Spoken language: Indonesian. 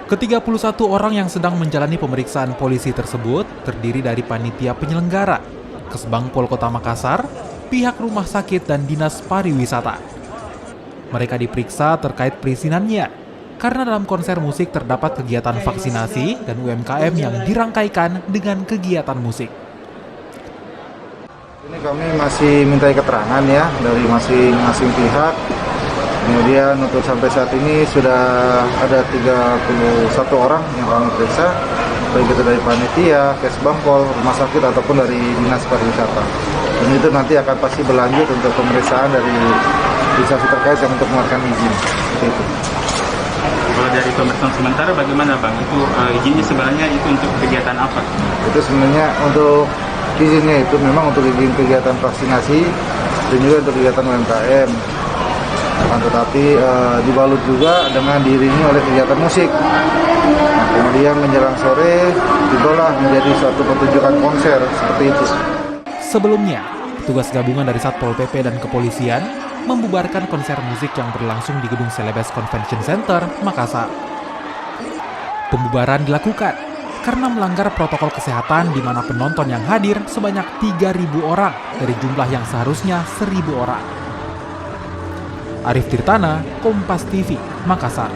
Ke-31 orang yang sedang menjalani pemeriksaan polisi tersebut terdiri dari panitia penyelenggara, Kesbangpol Kota Makassar, pihak rumah sakit dan dinas pariwisata. Mereka diperiksa terkait perizinannya, karena dalam konser musik terdapat kegiatan vaksinasi dan UMKM yang dirangkaikan dengan kegiatan musik. Ini kami masih minta keterangan ya dari masing-masing pihak. Kemudian untuk sampai saat ini sudah ada 31 orang yang kami periksa, baik itu dari panitia, Kesbangpol, rumah sakit ataupun dari dinas pariwisata. Dan itu nanti akan pasti berlanjut untuk pemeriksaan dari instansi terkait yang untuk mengeluarkan izin. Seperti itu. Kalau dari pemeriksaan sementara bagaimana Bang? Itu izinnya sebenarnya itu untuk kegiatan apa? Itu sebenarnya untuk izinnya itu memang untuk izin kegiatan vaksinasi dan juga untuk kegiatan UMKM. Tetapi dibalut juga dengan diiringi oleh kegiatan musik. Nah, kemudian menjelang sore itulah menjadi suatu pertunjukan konser seperti itu. Sebelumnya, petugas gabungan dari Satpol PP dan kepolisian membubarkan konser musik yang berlangsung di Gedung Celebes Convention Center, Makassar. Pembubaran dilakukan karena melanggar protokol kesehatan di mana penonton yang hadir sebanyak 3.000 orang dari jumlah yang seharusnya 1.000 orang. Arif Tirtana, Kompas TV, Makassar.